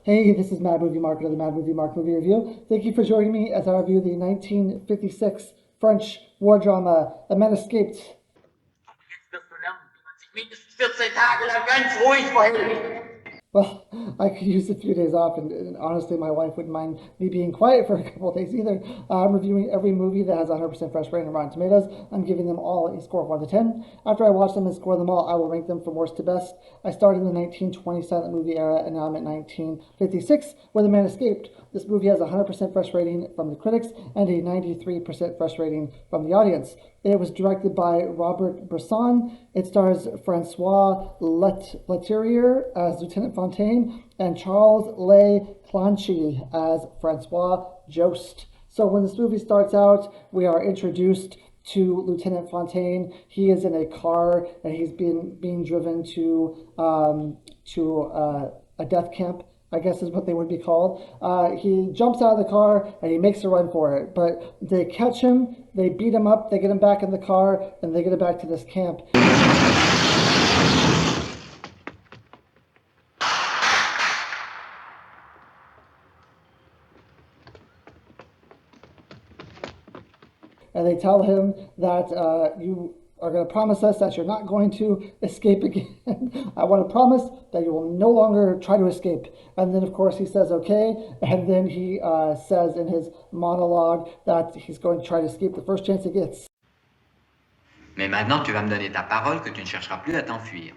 Hey, this is Mad Movie Mark of the Mad Movie Mark Movie Review. Thank you for joining me as I review the 1956 French war drama, A Man Escaped. Well, I could use a few days off, and honestly, my wife wouldn't mind me being quiet for a couple of days either. I'm reviewing every movie that has 100% fresh rating on Rotten Tomatoes. I'm giving them all a score of 1 to 10. After I watch them and score them all, I will rank them from worst to best. I started in the 1920 silent movie era, and now I'm at 1956, where The Man Escaped. This movie has a 100% fresh rating from the critics and a 93% fresh rating from the audience. It was directed by Robert Bresson. It stars Francois Leterrier as Lieutenant Fontaine and Charles Le Clancy as Francois Jost. So when this movie starts out, we are introduced to Lieutenant Fontaine. He is in a car and he's being driven to a death camp, I guess is what they would be called. He jumps out of the car and he makes a run for it. But they catch him, they beat him up, they get him back in the car, and they get him back to this camp. And they tell him that you are going to promise us that you're not going to escape again. I want to promise that you will no longer try to escape. And then, of course, he says, okay. And then he says in his monologue that he's going to try to escape the first chance he gets. Mais maintenant, tu vas me donner ta parole que tu ne chercheras plus à t'enfuir.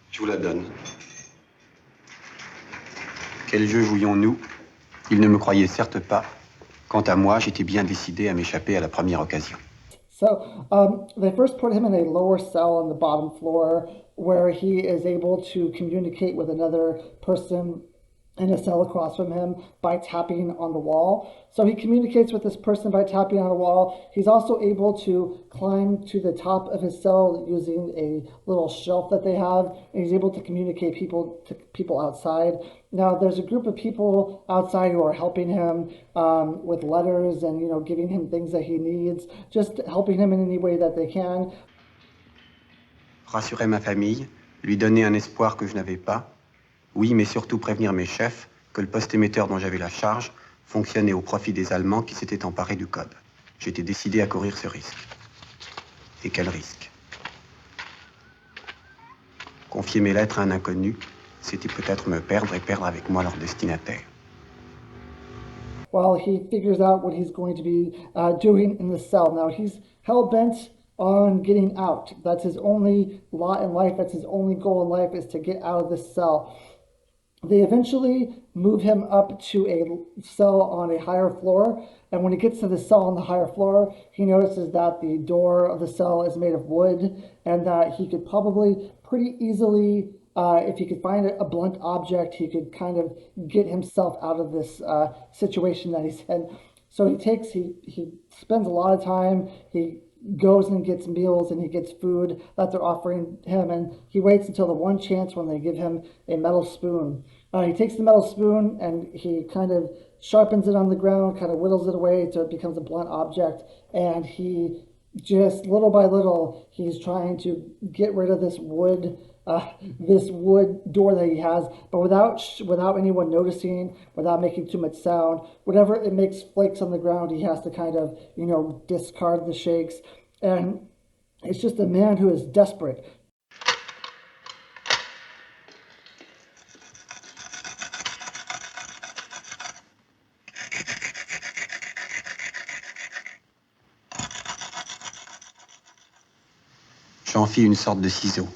Je vous la donne. Quel jeu jouions-nous? Il ne me croyait certes pas. Quant à moi, j'étais bien décidé à m'échapper à la première occasion. So they first put him in a lower cell on the bottom floor where he is able to communicate with another person in a cell across from him by tapping on the wall. So he communicates with this person by tapping on a wall. He's also able to climb to the top of his cell using a little shelf that they have, and he's able to communicate to people outside. Now, there's a group of people outside who are helping him with letters and, giving him things that he needs, just helping him in any way that they can. Rassurer ma famille, lui donner un espoir que je n'avais pas. Oui, mais surtout prévenir mes chefs que le poste émetteur dont j'avais la charge fonctionnait au profit des Allemands qui s'étaient emparés du code. J'étais décidé à courir ce risque. Et quel risque? Confier mes lettres à un inconnu, c'était peut-être me perdre et perdre avec moi leur destinataire. Well, he figures out what he's going to be doing in the cell. Now, he's hell-bent on getting out. That's his only lot in life. That's his only goal in life, is to get out of this cell. They eventually move him up to a cell on a higher floor, and when he gets to the cell on the higher floor, he notices that the door of the cell is made of wood, and that he could probably pretty easily, if he could find a blunt object, he could kind of get himself out of this situation that he's in. So he spends a lot of time, he goes and gets meals and he gets food that they're offering him, and he waits until the one chance when they give him a metal spoon. He takes the metal spoon and he kind of sharpens it on the ground, kind of whittles it away so it becomes a blunt object, and he just little by little he's trying to get rid of this wood door that he has, but without anyone noticing, without making too much sound. Whenever it makes flakes on the ground, he has to kind of discard the shakes, and it's just a man who is desperate. J'en fis une sorte de ciseau.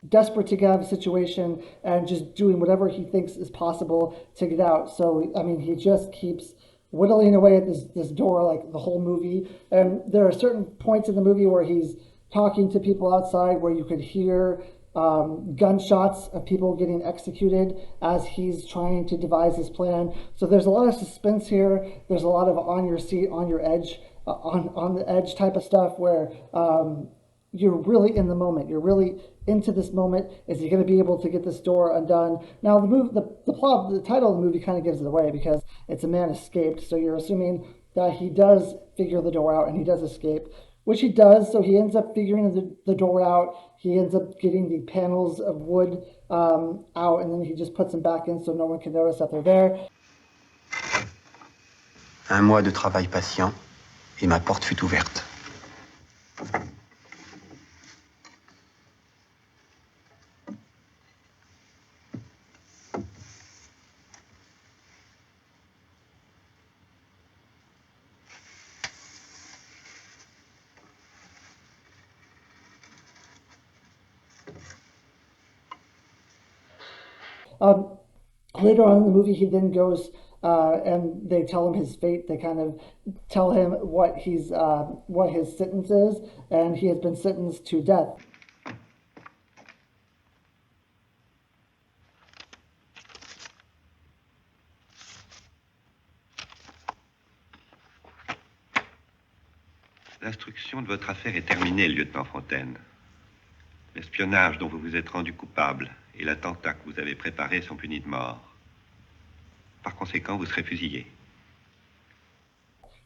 Desperate to get out of the situation and just doing whatever he thinks is possible to get out. So, I mean, he just keeps whittling away at this door like the whole movie. And there are certain points in the movie where he's talking to people outside where you could hear gunshots of people getting executed as he's trying to devise his plan. So there's a lot of suspense here. There's a lot of on your seat, on your edge, on the edge type of stuff where you're really in the moment. You're really into this moment. Is he going to be able to get this door undone? Now, the plot, the title of the movie kind of gives it away because it's A Man Escaped. So you're assuming that he does figure the door out and he does escape, which he does. So he ends up figuring the door out. He ends up getting the panels of wood out, and then he just puts them back in so no one can notice that they're there. Un mois de travail patient, et ma porte fut ouverte. Later on in the movie, he then goes and they tell him his fate. They kind of tell him what his sentence is, and he has been sentenced to death. L'instruction de votre affaire est terminée, lieutenant Fontaine. L'espionnage dont vous vous êtes rendu coupable et l'attentat que vous avez préparé sont punis de mort. Par conséquent, vous serez fusillé.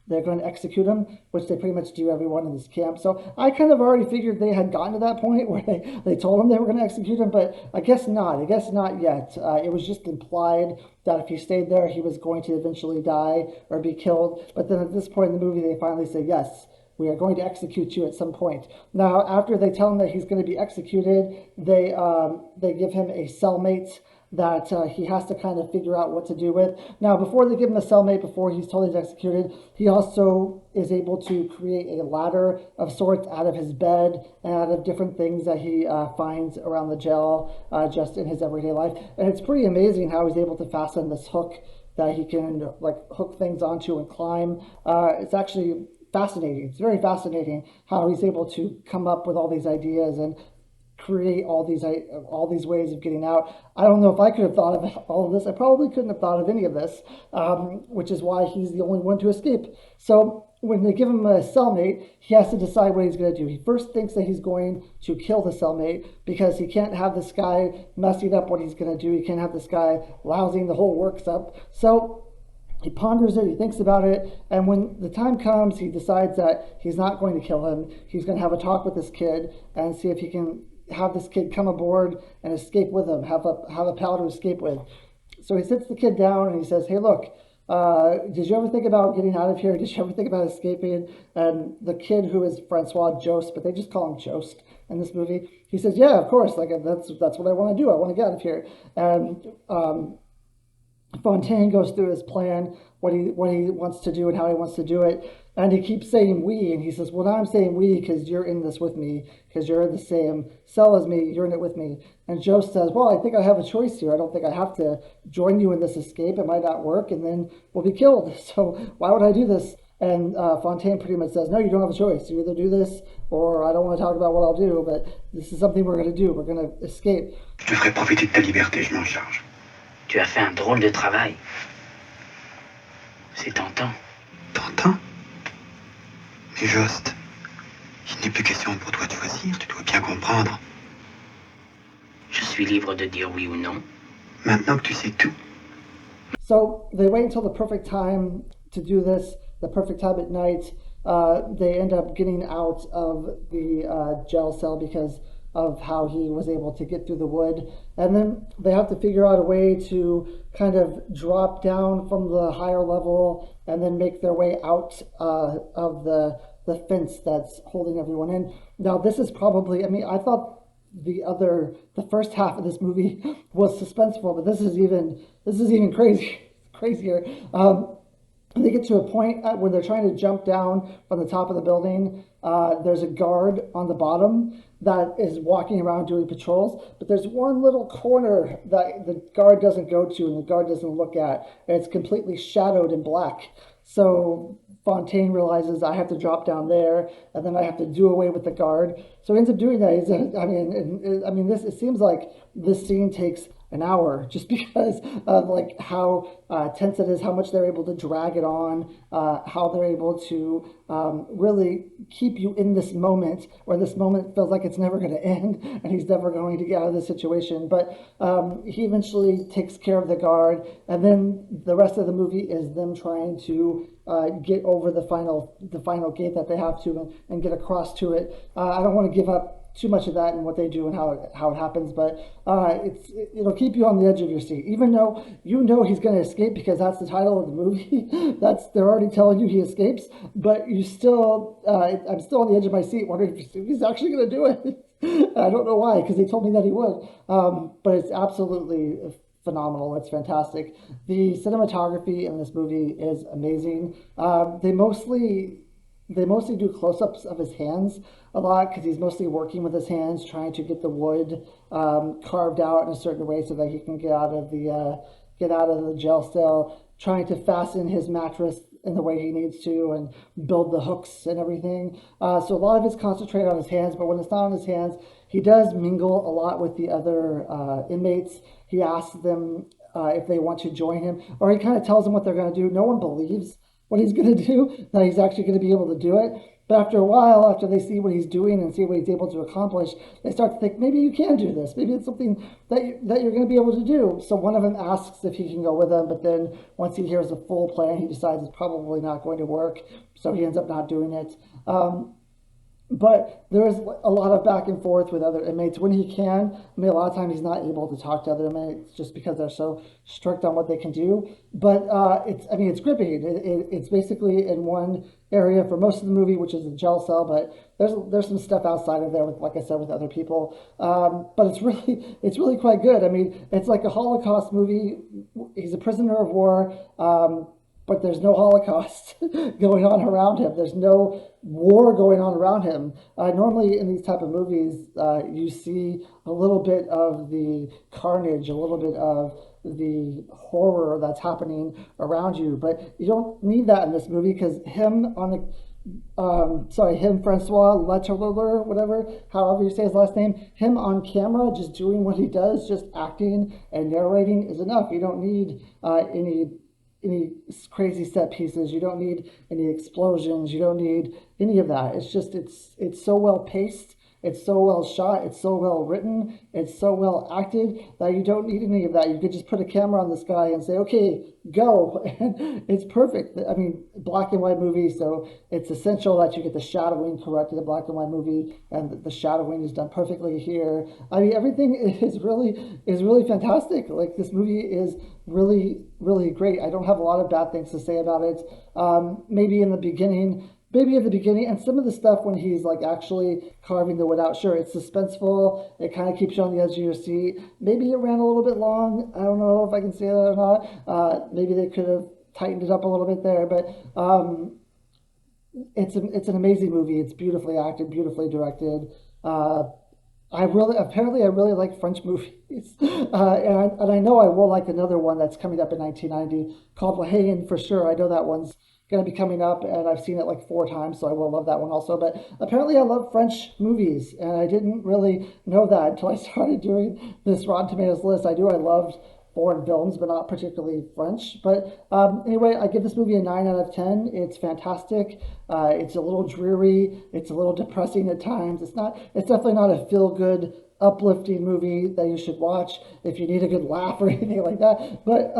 They're going to execute him, which they pretty much do everyone in this camp. So I kind of already figured they had gotten to that point where they told him they were going to execute him, but I guess not. I guess not yet. It was just implied that if he stayed there, he was going to eventually die or be killed. But then at this point in the movie, they finally say, yes, we are going to execute you at some point. Now, after they tell him that he's going to be executed, they give him a cellmate that he has to kind of figure out what to do with. Now, before they give him a cellmate, before he's told he's executed, he also is able to create a ladder of sorts out of his bed and out of different things that he finds around the jail just in his everyday life. And it's pretty amazing how he's able to fasten this hook that he can like hook things onto and climb. It's actually fascinating. It's very fascinating how he's able to come up with all these ideas and create all these ways of getting out. I don't know if I could have thought of all of this. I probably couldn't have thought of any of this, which is why he's the only one to escape. So when they give him a cellmate, he has to decide what he's going to do. He first thinks that he's going to kill the cellmate because he can't have this guy messing up what he's going to do. He can't have this guy lousing the whole works up. So he ponders it, he thinks about it, and when the time comes, he decides that he's not going to kill him. He's going to have a talk with this kid and see if he can have this kid come aboard and escape with him, have a pal to escape with. So he sits the kid down and he says, hey, look, did you ever think about getting out of here? Did you ever think about escaping? And the kid, who is Francois Jost, but they just call him Jost in this movie, he says, yeah, of course, like that's what I want to do. I want to get out of here. And Fontaine goes through his plan, what he wants to do and how he wants to do it. And he keeps saying we, and he says, well, now I'm saying we because you're in this with me, because you're in the same cell as me, you're in it with me. And Joe says, well, I think I have a choice here. I don't think I have to join you in this escape. It might not work, and then we'll be killed. So why would I do this? And Fontaine pretty much says, no, you don't have a choice. You either do this, or I don't want to talk about what I'll do, but this is something we're going to do. We're going to escape. Je te ferai profiter de ta liberté, je m'en charge. Tu as fait un drôle de travail. C'est tentant. Tentant? Mais Jost, il n'est plus question pour toi de choisir, tu dois bien comprendre. Je suis libre de dire oui ou non. Maintenant que tu sais tout. So they wait until the perfect time to do this, the perfect time at night. They end up getting out of the jail cell because of how he was able to get through the wood. And then they have to figure out a way to kind of drop down from the higher level and then make their way out of the fence that's holding everyone in. Now, this is probably, I mean, I thought the first half of this movie was suspenseful, but this is even crazier. They get to a point where they're trying to jump down from the top of the building. There's a guard on the bottom that is walking around doing patrols, but there's one little corner that the guard doesn't go to and the guard doesn't look at, and it's completely shadowed in black. So Fontaine realizes I have to drop down there, and then I have to do away with the guard. So he ends up doing that. It seems like this scene takes an hour just because of like how tense it is, how much they're able to drag it on, how they're able to really keep you in this moment where this moment feels like it's never going to end and he's never going to get out of this situation. But he eventually takes care of the guard, and then the rest of the movie is them trying to get over the final gate that they have to, and get across to it. I don't want to give up too much of that and what they do and how it happens, but it'll keep you on the edge of your seat, even though you know he's going to escape because that's the title of the movie. They're already telling you he escapes, but you still I'm still on the edge of my seat wondering if he's actually going to do it. I don't know why, because they told me that he would, but it's absolutely phenomenal. It's fantastic. The cinematography in this movie is amazing. They mostly do close-ups of his hands a lot because he's mostly working with his hands, trying to get the wood carved out in a certain way so that he can get out of the jail cell, trying to fasten his mattress in the way he needs to and build the hooks and everything. So a lot of it's concentrated on his hands, but when it's not on his hands, he does mingle a lot with the other inmates. He asks them if they want to join him, or he kind of tells them what they're going to do. No one believes what he's going to do, that he's actually going to be able to do it. But after a while, after they see what he's doing and see what he's able to accomplish, they start to think, maybe you can do this. Maybe it's something that you're going to be able to do. So one of them asks if he can go with them, but then once he hears the full plan, he decides it's probably not going to work. So he ends up not doing it. But there's a lot of back and forth with other inmates when he can. I mean, a lot of times he's not able to talk to other inmates just because they're so strict on what they can do. But it's gripping. It's basically in one area for most of the movie, which is the jail cell. But there's some stuff outside of there, with, like I said, with other people. But it's really quite good. I mean, it's like a Holocaust movie. He's a prisoner of war. But there's no Holocaust going on around him. There's no war going on around him. Normally in these type of movies, you see a little bit of the carnage, a little bit of the horror that's happening around you. But you don't need that in this movie because Francois Leterrier, whatever, however you say his last name, him on camera just doing what he does, just acting and narrating is enough. You don't need any crazy set pieces. You don't need any explosions. You don't need any of that. It's just it's so well paced. It's so well shot. It's so well written. It's so well acted that you don't need any of that. You could just put a camera on this guy and say, okay, go. And it's perfect. I mean, black and white movie, so it's essential that you get the shadowing correct in the black and white movie, and the shadowing is done perfectly here. I mean, everything is really fantastic. Like, this movie is really, really great. I don't have a lot of bad things to say about it. Maybe at the beginning, and some of the stuff when he's like actually carving the wood out, sure, it's suspenseful. It kind of keeps you on the edge of your seat. Maybe it ran a little bit long. I don't know if I can say that or not. Maybe they could have tightened it up a little bit there, but it's an amazing movie. It's beautifully acted, beautifully directed. I really like French movies, and I know I will like another one that's coming up in 1990 called La Haine for sure. I know that one's going to be coming up, and I've seen it like 4 times, so I will love that one also. But apparently I love French movies, and I didn't really know that until I started doing this Rotten Tomatoes list. I loved foreign films, but not particularly French. But anyway, I give this movie a 9 out of 10. It's fantastic. It's a little dreary. It's a little depressing at times. It's definitely not a feel-good, uplifting movie that you should watch if you need a good laugh or anything like that. But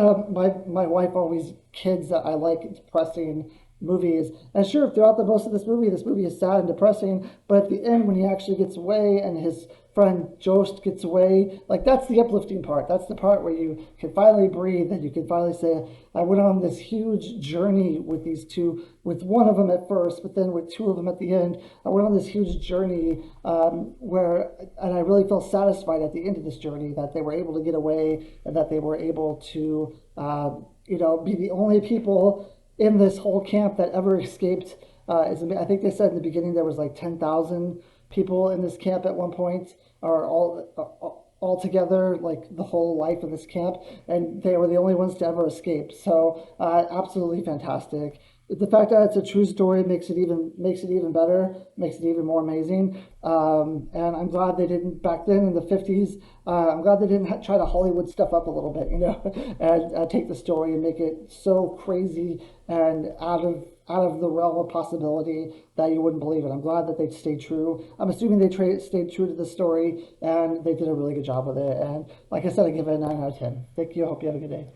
my wife always kids that I like depressing movies. And sure, throughout most of this movie is sad and depressing, but at the end when he actually gets away and his friend Jost gets away, like, that's the uplifting part. That's the part where you can finally breathe and you can finally say, I went on this huge journey with these two, with one of them at first, but then with 2 of them at the end. I went on this huge journey and I really felt satisfied at the end of this journey that they were able to get away and that they were able to, be the only people in this whole camp that ever escaped. I think they said in the beginning there was like 10,000 people in this camp at one point, or all together, like the whole life of this camp, and they were the only ones to ever escape. So absolutely fantastic. The fact that it's a true story makes it even better, makes it even more amazing. And I'm glad they didn't back then in the 50s. I'm glad they didn't try to Hollywood stuff up a little bit, and take the story and make it so crazy and out of the realm of possibility that you wouldn't believe it. I'm glad that they stayed true. I'm assuming they stayed true to the story, and they did a really good job with it. And like I said, I give it a 9 out of 10. Thank you. I hope you have a good day.